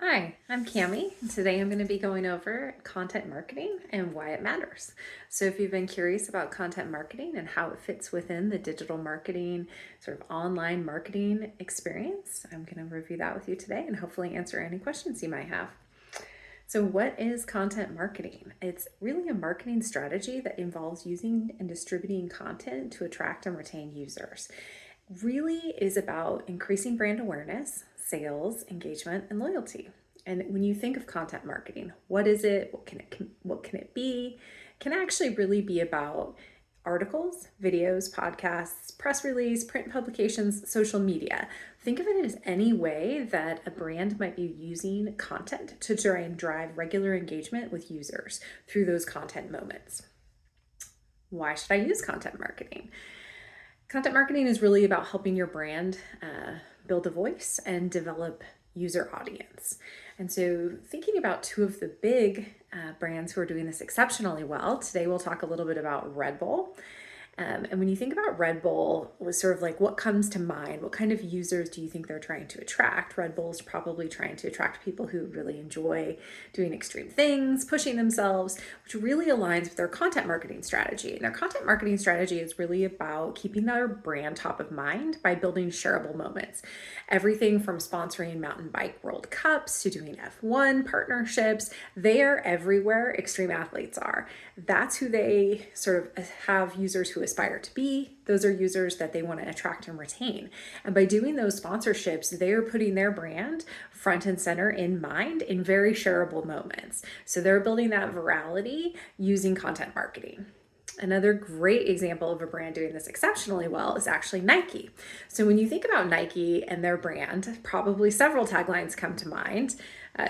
Hi, I'm Cami, and today I'm going to be going over content marketing and why it matters. So if you've been curious about content marketing and how it fits within the digital marketing, sort of online marketing experience, I'm going to review that with you today and hopefully answer any questions you might have. So what is content marketing? It's really a marketing strategy that involves using and distributing content to attract and retain users. Really is about increasing brand awareness, sales, engagement, and loyalty. And when you think of content marketing, what is it? What can it be? It can actually really be about articles, videos, podcasts, press release, print publications, social media. Think of it as any way that a brand might be using content to try and drive regular engagement with users through those content moments. Why should I use content marketing? Content marketing is really about helping your brand build a voice and develop user audience. And so, thinking about two of the big brands who are doing this exceptionally well, today we'll talk a little bit about Red Bull. And when you think about Red Bull, was sort of like what comes to mind? What kind of users do you think they're trying to attract? Red Bull's probably trying to attract people who really enjoy doing extreme things, pushing themselves, which really aligns with their content marketing strategy. And their content marketing strategy is really about keeping their brand top of mind by building shareable moments. Everything from sponsoring mountain bike World Cups to doing F1 partnerships, they are everywhere extreme athletes are. That's who they sort of have users who aspire to be. Those are users that they want to attract and retain. And by doing those sponsorships, they are putting their brand front and center in mind in very shareable moments. So they're building that virality using content marketing. Another great example of a brand doing this exceptionally well is actually Nike. So when you think about Nike and their brand, probably several taglines come to mind.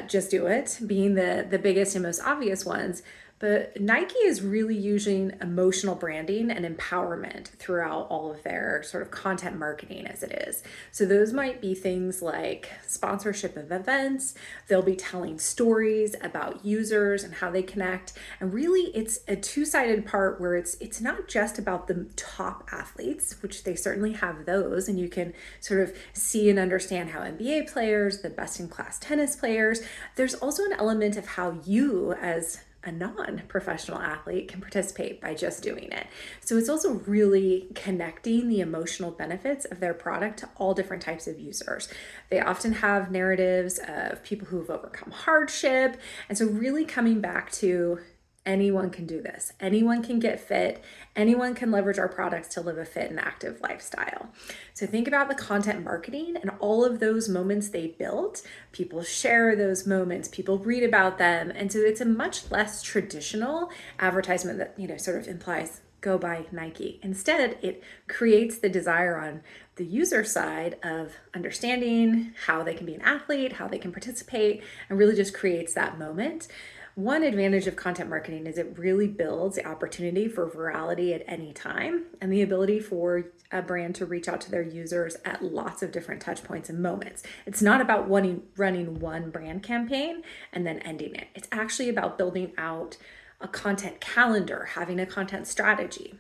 Just do it being the biggest and most obvious ones. But Nike is really using emotional branding and empowerment throughout all of their sort of content marketing as it is. So those might be things like sponsorship of events. They'll be telling stories about users and how they connect. And really it's a two-sided part where it's not just about the top athletes, which they certainly have those, and you can sort of see and understand how NBA players, the best in class tennis players, there's also an element of how you as a non-professional athlete can participate by just doing it. So it's also really connecting the emotional benefits of their product to all different types of users. They often have narratives of people who've overcome hardship. And so really coming back to anyone can do this. Anyone can get fit. Anyone can leverage our products to live a fit and active lifestyle. So think about the content marketing and all of those moments they built. People share those moments, people read about them. And so it's a much less traditional advertisement that, sort of implies go buy Nike. Instead, it creates the desire on the user side of understanding how they can be an athlete, how they can participate, and really just creates that moment. One advantage of content marketing is it really builds the opportunity for virality at any time and the ability for a brand to reach out to their users at lots of different touch points and moments. It's not about running one brand campaign and then ending it. It's actually about building out a content calendar, having a content strategy.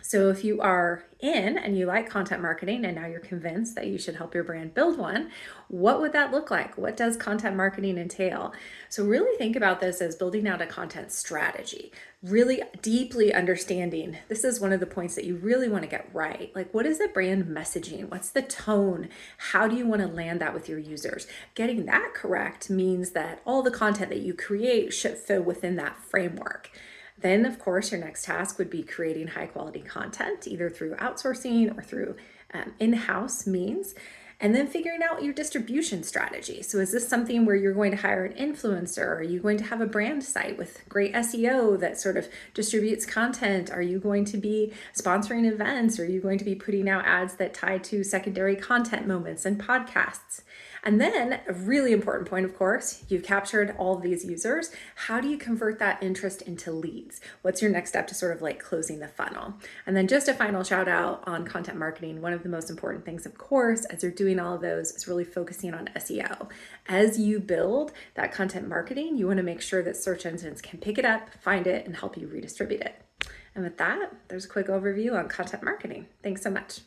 So if you are in and you like content marketing and now you're convinced that you should help your brand build one, what would that look like? What does content marketing entail? So really think about this as building out a content strategy, really deeply understanding. This is one of the points that you really want to get right. Like, what is the brand messaging? What's the tone? How do you want to land that with your users? Getting that correct means that all the content that you create should fit within that framework. Then, of course, your next task would be creating high quality content, either through outsourcing or through in-house means. And then figuring out your distribution strategy. So is this something where you're going to hire an influencer? Are you going to have a brand site with great SEO that sort of distributes content? Are you going to be sponsoring events? Are you going to be putting out ads that tie to secondary content moments and podcasts? And then a really important point, of course, you've captured all of these users. How do you convert that interest into leads? What's your next step to sort of like closing the funnel? And then just a final shout out on content marketing. One of the most important things, of course, as you're doing all of those is really focusing on SEO. As you build that content marketing, you want to make sure that search engines can pick it up, find it, and help you redistribute it. And with that, there's a quick overview on content marketing. Thanks so much.